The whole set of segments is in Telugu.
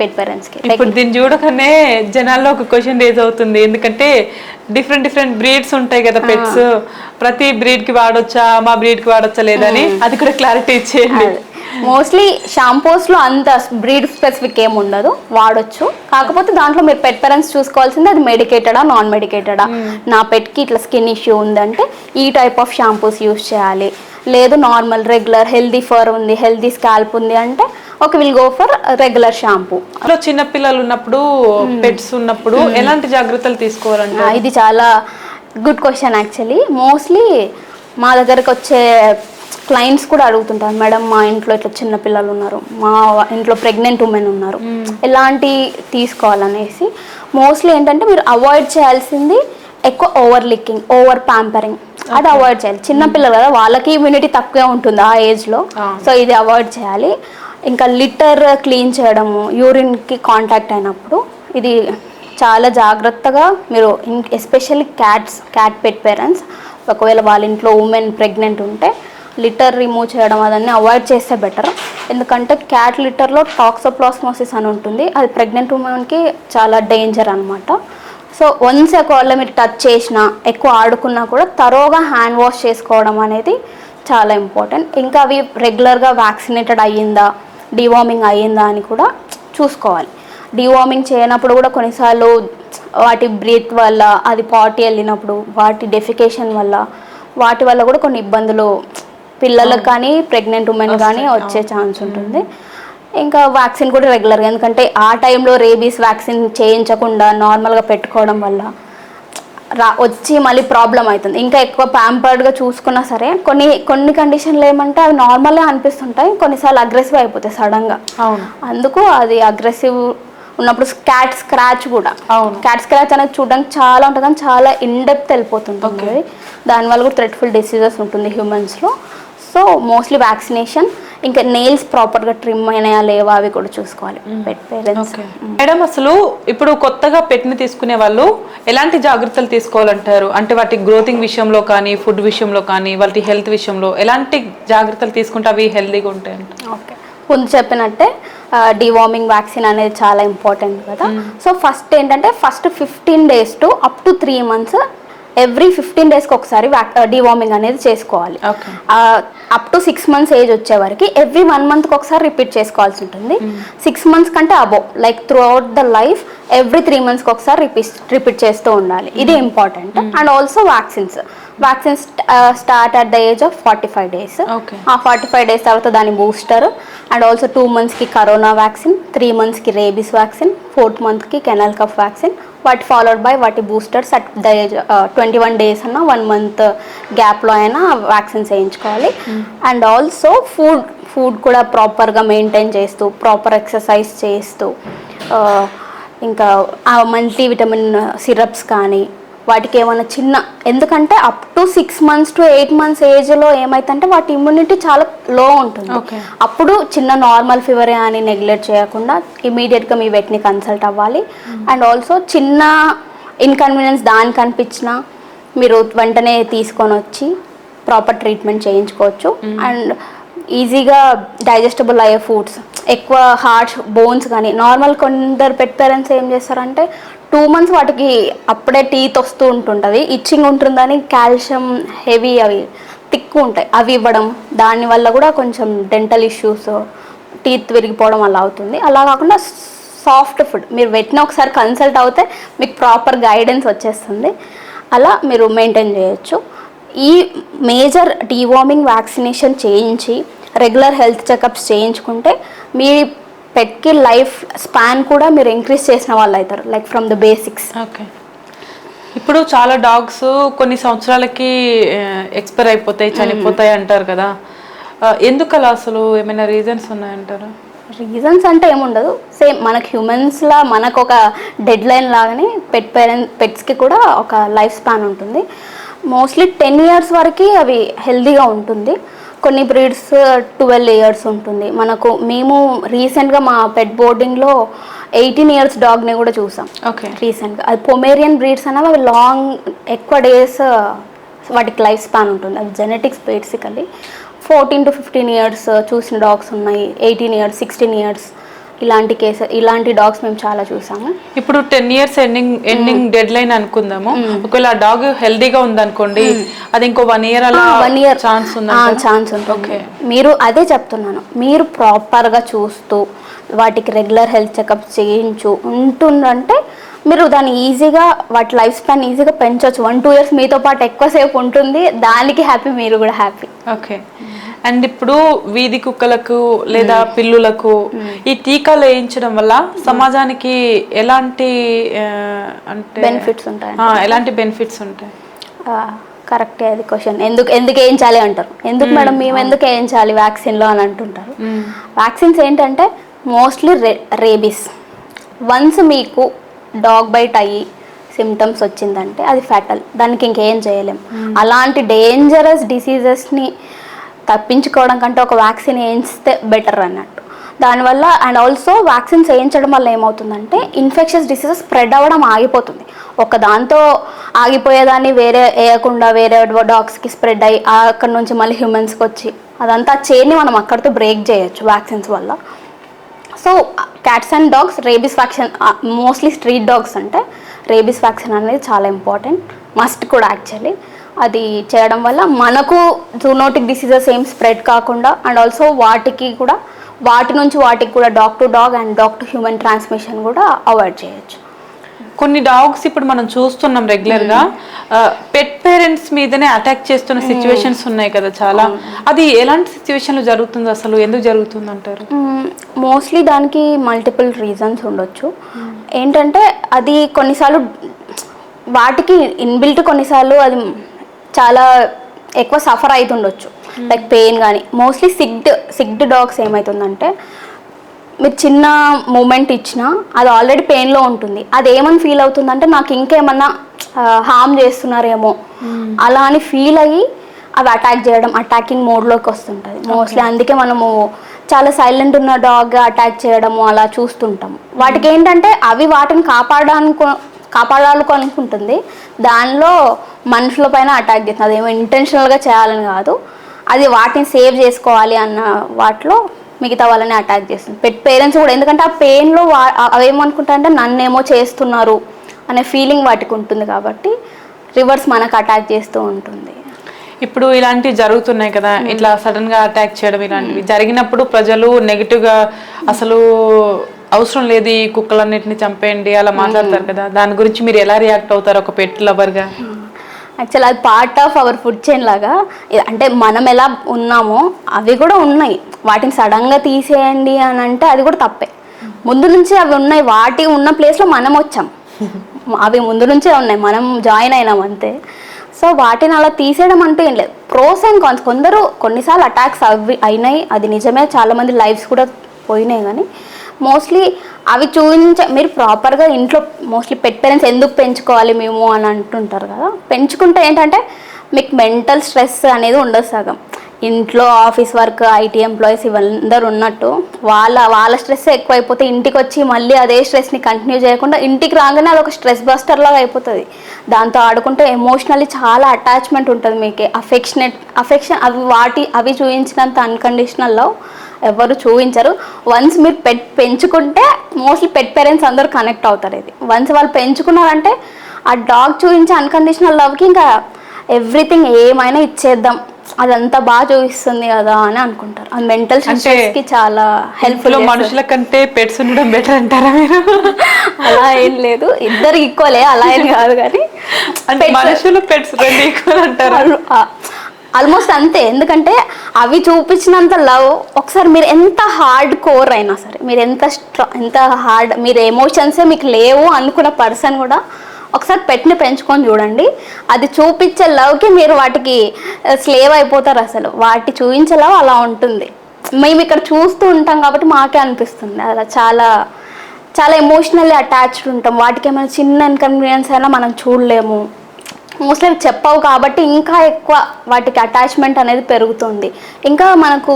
పెట్ పేరెంట్స్కి. ఇప్పుడు దీన్ని చూడకనే జనాల్లో ఒక క్వశ్చన్ రేజ్ అవుతుంది, ఎందుకంటే డిఫరెంట్ బ్రీడ్స్ ఉంటాయి కదా పెట్స్, ప్రతి బ్రీడ్ కి వాడొచ్చా, మా బ్రీడ్ కి వాడొచ్చా లేదని అది కూడా క్లారిటీ ఇచ్చేయండి. మోస్ట్లీ షాంపూస్లో అంత బ్రీడ్ స్పెసిఫిక్ ఏమి ఉండదు, వాడొచ్చు. కాకపోతే దాంట్లో మీరు పెట్ పేరెంట్స్ చూసుకోవాల్సింది అది మెడికేటెడా నాన్ మెడికేటెడా. నా పెట్కి ఇట్లా స్కిన్ ఇష్యూ ఉందంటే ఈ టైప్ ఆఫ్ షాంపూస్ యూస్ చేయాలి, లేదు నార్మల్ రెగ్యులర్ హెల్దీ ఫర్ ఉంది, హెల్దీ స్కాల్ప్ ఉంది అంటే okay will go for regular shampoo. చిన్న పిల్లలు ఉన్నప్పుడు పెట్స్ ఉన్నప్పుడు ఎలాంటి జాగ్రత్తలు తీసుకోవాలంటే? ఇది చాలా గుడ్ క్వశ్చన్ యాక్చువల్లీ. మోస్ట్లీ మా దగ్గరకు వచ్చే క్లయింట్స్ కూడా అడుగుతుంటారు, మేడం మా ఇంట్లో ఇట్లా చిన్న పిల్లలు ఉన్నారు, మా ఇంట్లో ప్రెగ్నెంట్ ఉమెన్ ఉన్నారు, ఎలాంటి తీసుకోవాలనేసి. మోస్ట్లీ ఏంటంటే మీరు అవాయిడ్ చేయాల్సింది ఎక్కువ ఓవర్ లిక్కింగ్, ఓవర్ ప్యాంపరింగ్, అది అవాయిడ్ చేయాలి. చిన్నపిల్లలు కదా, వాళ్ళకి ఇమ్యూనిటీ తక్కువే ఉంటుంది ఆ ఏజ్లో, సో ఇది అవాయిడ్ చేయాలి. ఇంకా లిటర్ క్లీన్ చేయడము, యూరిన్కి కాంటాక్ట్ అయినప్పుడు ఇది చాలా జాగ్రత్తగా మీరు, ఎస్పెషల్లీ క్యాట్ పెట్ పేరెంట్స్ ఒకవేళ వాళ్ళ ఇంట్లో ఉమెన్ ప్రెగ్నెంట్ ఉంటే లిటర్ రిమూవ్ చేయడం అదన్నీ అవాయిడ్ చేస్తే బెటర్. ఎందుకంటే క్యాట్ లిటర్లో టాక్సోప్లాస్మోసిస్ అని ఉంటుంది, అది ప్రెగ్నెంట్ ఉమెన్కి చాలా డేంజర్ అనమాట. సో వన్స్ ఒకవేళ మీరు టచ్ చేసినా ఎక్కువ ఆడుకున్నా కూడా తరోగా హ్యాండ్ వాష్ చేసుకోవడం అనేది చాలా ఇంపార్టెంట్. ఇంకా అవి రెగ్యులర్గా వ్యాక్సినేటెడ్ అయ్యిందా, డివార్మింగ్ అయ్యిందా అని కూడా చూసుకోవాలి. డివార్మింగ్ చేయనప్పుడు కూడా కొన్నిసార్లు వాటి బ్రీత్ వల్ల, అది పాటీ వెళ్ళినప్పుడు వాటి డెఫికేషన్ వల్ల, వాటి వల్ల కూడా కొన్ని ఇబ్బందులు పిల్లలకు కానీ ప్రెగ్నెంట్ ఉమెన్ కానీ వచ్చే ఛాన్స్ ఉంటుంది. ఇంకా వ్యాక్సిన్ కూడా రెగ్యులర్గా, ఎందుకంటే ఆ టైంలో రేబీస్ వ్యాక్సిన్ చేయించకుండా నార్మల్గా పెట్టుకోవడం వల్ల వచ్చి మళ్ళీ ప్రాబ్లం అవుతుంది. ఇంకా ఎక్కువ ప్యాంపర్డ్గా చూసుకున్నా సరే కొన్ని కండిషన్లు ఏమంటే అవి నార్మల్గా అనిపిస్తుంటాయి, కొన్నిసార్లు అగ్రెసివ్ అయిపోతాయి సడన్గా. అందుకు అది అగ్రెసివ్ ఉన్నప్పుడు క్యాట్ స్క్రాచ్ కూడా, క్యాట్ స్క్రాచ్ అనేది చూడడానికి చాలా ఉంటుంది కానీ చాలా ఇన్డెప్త్ వెళ్ళిపోతుంటుంది, దానివల్ల కూడా థ్రెట్ఫుల్ డిసీజెస్ ఉంటుంది హ్యూమన్స్లో. సో మోస్ట్లీ వ్యాక్సినేషన్, ఇంకా నెయిల్స్ ప్రాపర్గా ట్రిమ్ అయినాయా లేవా అవి కూడా చూసుకోవాలి పెట్ పేరెంట్స్. మేడం అసలు ఇప్పుడు కొత్తగా పెట్ని తీసుకునే వాళ్ళు ఎలాంటి జాగ్రత్తలు తీసుకోవాలంటారు? అంటే వాటి గ్రోతింగ్ విషయంలో కానీ, ఫుడ్ విషయంలో కానీ, వాటి హెల్త్ విషయంలో ఎలాంటి జాగ్రత్తలు తీసుకుంటే అవి హెల్తీగా ఉంటాయంట? ఓకే, ముందు చెప్పినట్టే డివార్మింగ్ వ్యాక్సిన్ అనేది చాలా ఇంపార్టెంట్ కదా. సో ఫస్ట్ ఏంటంటే first 15 days to up to 3 months every 15 daysకి ఒకసారి డివార్మింగ్ అనేది చేసుకోవాలి. అప్ టు 6 months ఏజ్ వచ్చే వరకు ఎవ్రీ 1 monthకి ఒకసారి రిపీట్ చేసుకోవాల్సి ఉంటుంది. 6 months కంటే above like throughout the life every 3 monthsకి ఒకసారి రిపీట్ చేస్తూ ఉండాలి, ఇది important. And also vaccines start at the age of 45 days. ఆ 45 days తర్వాత దాని బూస్టర్, అండ్ ఆల్సో 2 monthsకి కరోనా వ్యాక్సిన్, 3 monthsకి రేబీస్ వ్యాక్సిన్, 4th monthకి కెనాల్ కఫ్ వ్యాక్సిన్, వాటి ఫాలోడ్ బై వాటి boosters at the age 21 days అన్న 1 month గ్యాప్లో అయినా వ్యాక్సిన్స్ వేయించుకోవాలి. అండ్ ఆల్సో ఫుడ్ కూడా ప్రాపర్గా మెయింటైన్ చేస్తూ, ప్రాపర్ ఎక్సర్సైజ్ చేస్తూ, ఇంకా మల్టీవిటమిన్ సిరప్స్ కానీ వాటికి ఏమైనా ఎందుకంటే up to 6 months to 8 months ఏజ్లో ఏమైతుందంటే వాటి ఇమ్యూనిటీ చాలా లో ఉంటుంది. అప్పుడు చిన్న నార్మల్ ఫీవరే అని నెగ్లెక్ట్ చేయకుండా ఇమీడియట్గా మీ వెట్ని కన్సల్ట్ అవ్వాలి. అండ్ ఆల్సో చిన్న ఇన్కన్వీనియన్స్ దానికి అనిపించినా మీరు వెంటనే తీసుకొని వచ్చి ప్రాపర్ ట్రీట్మెంట్ చేయించుకోవచ్చు. అండ్ ఈజీగా డైజెస్టబుల్ అయ్యే ఫుడ్స్, ఎక్కువ హార్ట్ బోన్స్ కానీ, నార్మల్ కొందరు పెట్ పేరెంట్స్ ఏం చేస్తారంటే 2 months వాటికి అప్పుడే టీత్ వస్తూ ఉంటుంటుంది, ఇచ్చింగ్ ఉంటుందని కాల్షియం హెవీ అవి థిక్ ఉంటాయి అవి ఇవ్వడం, దానివల్ల కూడా కొంచెం డెంటల్ ఇష్యూస్, టీత్ విరిగిపోవడం అలా అవుతుంది. అలా కాకుండా సాఫ్ట్ ఫుడ్ మీరు వెట్ని ఒకసారి కన్సల్ట్ అవుతే మీకు ప్రాపర్ గైడెన్స్ వచ్చేస్తుంది, అలా మీరు మెయింటైన్ చేయొచ్చు. ఈ మేజర్ డివార్మింగ్ వ్యాక్సినేషన్ చేయించి రెగ్యులర్ హెల్త్ చెకప్స్ చేయించుకుంటే మీ పెట్కి లైఫ్ స్పాన్ కూడా మీరు ఇంక్రీజ్ చేసిన వాళ్ళు అవుతారు, like from the basics. Okay, ఇప్పుడు చాలా డాగ్స్ కొన్ని సంవత్సరాలకి ఎక్స్పైర్ అయిపోతాయి, చనిపోతాయి అంటారు కదా, ఎందుకలా? అసలు ఏమైనా రీజన్స్ ఉన్నాయంటారా? రీజన్స్ అంటే ఏముండదు, సేమ్ మనకు హ్యూమన్స్లా మనకు ఒక డెడ్ లైన్ లాగానే పెట్స్కి కూడా ఒక లైఫ్ స్పాన్ ఉంటుంది. మోస్ట్లీ 10 years వరకు అవి హెల్దీగా ఉంటుంది, కొన్ని బ్రీడ్స్ 12 years ఉంటుంది. మేము రీసెంట్గా మా పెట్ బోర్డింగ్లో 18 years డాగ్ని కూడా చూసాం రీసెంట్గా. అది పొమేరియన్ బ్రీడ్స్ అనేవి అవి ఎక్కువ డేస్ వాటికి లైఫ్ స్పాన్ ఉంటుంది, అవి జెనెటిక్స్ బేసికల్లీ. 14 to 15 years చూసిన డాగ్స్ ఉన్నాయి, 18 years, 16 years ఇలాంటి డాగ్స్ మేము చాలా చూసాము. ఇప్పుడు 10 years ఎండింగ్ డెడ్ లైన్ అనుకుందాము. ఒకవేళ ఆ డాగ్ హెల్దీగా ఉందనుకోండి, అది ఇంకో 1 year అలా 1 year ఛాన్స్ ఛాన్స్ ఉంటుంది. మీరు అదే చెప్తున్నాను, మీరు ప్రాపర్గా చూస్తూ వాటికి రెగ్యులర్ హెల్త్ చెకప్ చేయించు ఉంటుందంటే మీరు దాన్ని ఈజీగా వాటి లైఫ్ స్పాన్ ఈజీగా పెంచవచ్చు. 1-2 years మీతో పాటు ఎక్కువసేపు ఉంటుంది, దానికి హ్యాపీ, మీరు కూడా హ్యాపీ. ఓకే. అండ్ ఇప్పుడు వీధి కుక్కలకు లేదా పిల్లులకు ఈ టీకాలు వేయించడం వల్ల సమాజానికి ఎలాంటి అంటే బెనిఫిట్స్ ఉంటాయి? ఎలాంటి బెనిఫిట్స్ ఉంటాయి? కరెక్టే అది క్వశ్చన్. ఎందుకు వేయించాలి అంటారు. ఎందుకు మేడం మేము ఎందుకు వేయించాలి వ్యాక్సిన్లో అని అంటుంటారు. వ్యాక్సిన్స్ ఏంటంటే మోస్ట్లీ రేబీస్. వన్స్ మీకు డాగ్ బైట్ అయ్యి సిమ్టమ్స్ వచ్చిందంటే అది ఫ్యాటల్, దానికి ఇంకేం చేయలేం. అలాంటి డేంజరస్ డిసీజెస్ని తప్పించుకోవడం కంటే ఒక వ్యాక్సిన్ వేయిస్తే బెటర్ అన్నట్టు. దానివల్ల అండ్ ఆల్సో వ్యాక్సిన్స్ వేయించడం వల్ల ఏమవుతుందంటే ఇన్ఫెక్షన్స్ డిసీజెస్ స్ప్రెడ్ అవ్వడం ఆగిపోతుంది. ఒక దాంతో ఆగిపోయేదాన్ని వేరే వేయకుండా వేరే డాగ్స్కి స్ప్రెడ్ అయ్యి అక్కడ నుంచి మళ్ళీ హ్యూమన్స్కి వచ్చి అదంతా చైన్ని మనం అక్కడితో బ్రేక్ చేయొచ్చు వ్యాక్సిన్స్ వల్ల. So cats and dogs rabies vaccine, mostly street dogs అంటే రేబీస్ వ్యాక్సిన్ అనేది చాలా ఇంపార్టెంట్, మస్ట్ కూడా యాక్చువల్లీ. అది చేయడం వల్ల మనకు జూనోటిక్ డిసీజెస్ ఏం స్ప్రెడ్ కాకుండా అండ్ ఆల్సో వాటి నుంచి వాటికి కూడా dog to dog and dog to human transmission కూడా అవాయిడ్ చేయొచ్చు. కొన్ని డాగ్స్ ఇప్పుడు మనం చూస్తున్నాం రెగ్యులర్ గా పెట్ పేరెంట్స్ మీదనే అటాక్ చేస్తున్న సిచ్యువేషన్స్ ఉన్నాయి కదా చాలా. అది ఎలాంటి సిచ్యువేషన్లో జరుగుతుంది, అసలు ఎందుకు జరుగుతుంది అంటారు? మోస్ట్లీ దానికి మల్టిపుల్ రీజన్స్ ఉండొచ్చు. ఏంటంటే అది కొన్నిసార్లు వాటికి ఇన్బిల్ట్, కొన్నిసార్లు అది చాలా ఎక్కువ సఫర్ అవుతుండొచ్చు, లైక్ పెయిన్ కానీ. మోస్ట్లీ సిక్డ్ డాగ్స్ ఏమవుతుందంటే మీరు చిన్న మూమెంట్ ఇచ్చినా అది ఆల్రెడీ పెయిన్లో ఉంటుంది. అది ఏమని ఫీల్ అవుతుందంటే నాకు ఇంకేమన్నా హార్మ్ చేస్తున్నారేమో అలా అని ఫీల్ అయ్యి అవి అటాక్ చేయడం, అటాకింగ్ మోడ్లోకి వస్తుంటుంది మోస్ట్లీ. అందుకే మనము చాలా సైలెంట్ ఉన్న డాగ్ అటాక్ చేయడము అలా చూస్తుంటాము. వాటికి ఏంటంటే అవి వాటిని కాపాడాలనుకుంటుంది, దానిలో మనుషుల పైన అటాక్ చేస్తుంది. అదేమో ఇంటెన్షనల్గా చేయాలని కాదు, అది వాటిని సేవ్ చేసుకోవాలి అన్న వాటిలో మిగతా వాళ్ళని అటాక్ చేస్తుంది. పెట్ పేరెంట్స్ కూడా, ఎందుకంటే ఆ పెయిన్లో అవేమనుకుంటారంటే నన్నేమో చేస్తున్నారు అనే ఫీలింగ్ వాటికి ఉంటుంది కాబట్టి రివర్స్ మనకు అటాక్ చేస్తూ ఉంటుంది. ఇప్పుడు ఇలాంటివి జరుగుతున్నాయి కదా, ఇట్లా సడన్ గా అటాక్ చేయడం ఇలాంటివి జరిగినప్పుడు ప్రజలు నెగిటివ్ గా అసలు అవసరం లేదు ఈ కుక్కలన్నిటిని చంపేయండి అలా మాట్లాడతారు కదా, దాని గురించి మీరు ఎలా రియాక్ట్ అవుతారు ఒక పెట్ లవర్ గా? యాక్చువల్ అది part of our food chain లాగా. అంటే మనం ఎలా ఉన్నామో అవి కూడా ఉన్నాయి, వాటిని సడన్గా తీసేయండి అని అంటే అది కూడా తప్పే. ముందు నుంచి అవి ఉన్నాయి, వాటి ఉన్న ప్లేస్లో మనం వచ్చాం, అవి ముందు నుంచే ఉన్నాయి, మనం జాయిన్ అయినాం అంతే. సో వాటిని అలా తీసేయడం అంటూ ఏం లేదు. ప్రోస్ అండ్ కాన్స్, కొన్నిసార్లు అటాక్స్ అయినాయి, అది నిజమే, చాలామంది లైఫ్స్ కూడా పోయినాయి. కానీ మోస్ట్లీ అవి మీరు ప్రాపర్గా ఇంట్లో మోస్ట్లీ పెట్ పేరెంట్స్ ఎందుకు పెంచుకోవాలి మేము అని అంటుంటారు కదా, పెంచుకుంటే ఏంటంటే మీకు మెంటల్ స్ట్రెస్ అనేది ఉండదు సగం. ఇంట్లో ఆఫీస్ వర్క్, ఐటీ ఎంప్లాయీస్ ఇవందరూ ఉన్నట్టు వాళ్ళ స్ట్రెస్ ఎక్కువైపోతే ఇంటికి వచ్చి మళ్ళీ అదే స్ట్రెస్ని కంటిన్యూ చేయకుండా ఇంటికి రాగానే అది ఒక స్ట్రెస్ బస్టర్ లాగా అయిపోతుంది. దాంతో ఆడుకుంటే ఎమోషనల్లీ చాలా అటాచ్మెంట్ ఉంటుంది మీకు, అఫెక్షన్. అవి చూపించినంత అన్కండిషనల్ లవ్ ఎవరు చూపించరు. వన్స్ మీరు పెంచుకుంటే మోస్ట్లీ పెట్ పేరెంట్స్ అందరూ కనెక్ట్ అవుతారు. ఇది వన్స్ వాళ్ళు పెంచుకున్నారంటే ఆ డాగ్ చూపించే అన్కండిషనల్ లవ్కి ఇంకా ఎవ్రీథింగ్ ఏమైనా ఇచ్చేద్దాం, అదంతా బాగా చూపిస్తుంది కదా అని అనుకుంటారు. అది మెంటల్ స్ట్రెస్కి చాలా హెల్ప్ఫుల్. మనుషుల కంటే పెట్స్ ఉండడం బెటర్ అంటారా మీరు? అలా ఏం లేదు, ఇద్దరు ఈక్వలే, అలా ఏం కాదు. కానీ మనుషులు పెట్స్ రెండు ఈక్వల్ అంటారు. ఆల్మోస్ట్ అంతే. ఎందుకంటే అవి చూపించినంత లవ్ ఒకసారి మీరు ఎంత హార్డ్ కోర్ అయినా సరే, మీరు ఎంత హార్డ్, మీరు ఎమోషన్సే మీకు లేవు అనుకున్న పర్సన్ కూడా ఒకసారి పెట్ని పెంచుకొని చూడండి, అది చూపించే లవ్కి మీరు వాటికి స్లేవ్ అయిపోతారు. అసలు వాటి చూపించే లవ్ అలా ఉంటుంది. మేము ఇక్కడ చూస్తూ ఉంటాం కాబట్టి మాకే అనిపిస్తుంది అలా చాలా చాలా ఎమోషనల్లీ అటాచ్డ్ ఉంటాం. వాటికి ఏమైనా చిన్న ఇన్కన్వీనియన్స్ అయినా మనం చూడలేము. మోస్ట్లీ చెప్పవు కాబట్టి ఇంకా ఎక్కువ వాటికి అటాచ్మెంట్ అనేది పెరుగుతుంది. ఇంకా మనకు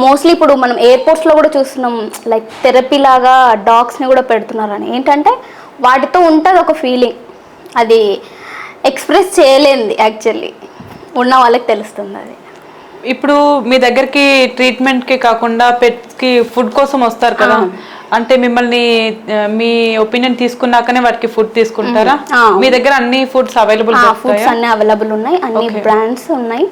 మోస్ట్లీ ఇప్పుడు మనం ఎయిర్పోర్ట్స్లో కూడా చూస్తున్నాం, లైక్ థెరపీ లాగా డాగ్స్ని కూడా పెడుతున్నారని. ఏంటంటే వాటితో ఉంటుంది ఒక ఫీలింగ్, అది ఎక్స్ప్రెస్ చేయలేనిది, యాక్చువల్లీ ఉన్న వాళ్ళకి తెలుస్తుంది అది. ఇప్పుడు మీ దగ్గరికి ట్రీట్మెంట్కి కాకుండా పెట్స్కి ఫుడ్ కోసం వస్తారు కదా, అంటే మిమ్మల్ని మీ ఒపీనియన్ తీసుకున్నాకనే వాటికి ఫుడ్ తీసుకుంటారా? మీ దగ్గర అన్ని ఫుడ్స్ అవైలబుల్? ఫుడ్స్ అన్ని అవైలబుల్ ఉన్నాయి, అన్ని బ్రాండ్స్ ఉన్నాయి.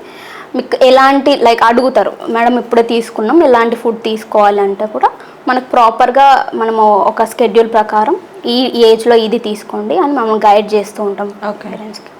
మీకు ఎలాంటి లైక్ అడుగుతారు మేడం ఇప్పుడే తీసుకున్నాం ఎలాంటి ఫుడ్ తీసుకోవాలి అంటే కూడా మనకు ప్రాపర్గా మనము ఒక స్కెడ్యూల్ ప్రకారం ఈ ఏజ్లో ఇది తీసుకోండి అని మనం గైడ్ చేస్తూ ఉంటాం పేరెంట్స్కి.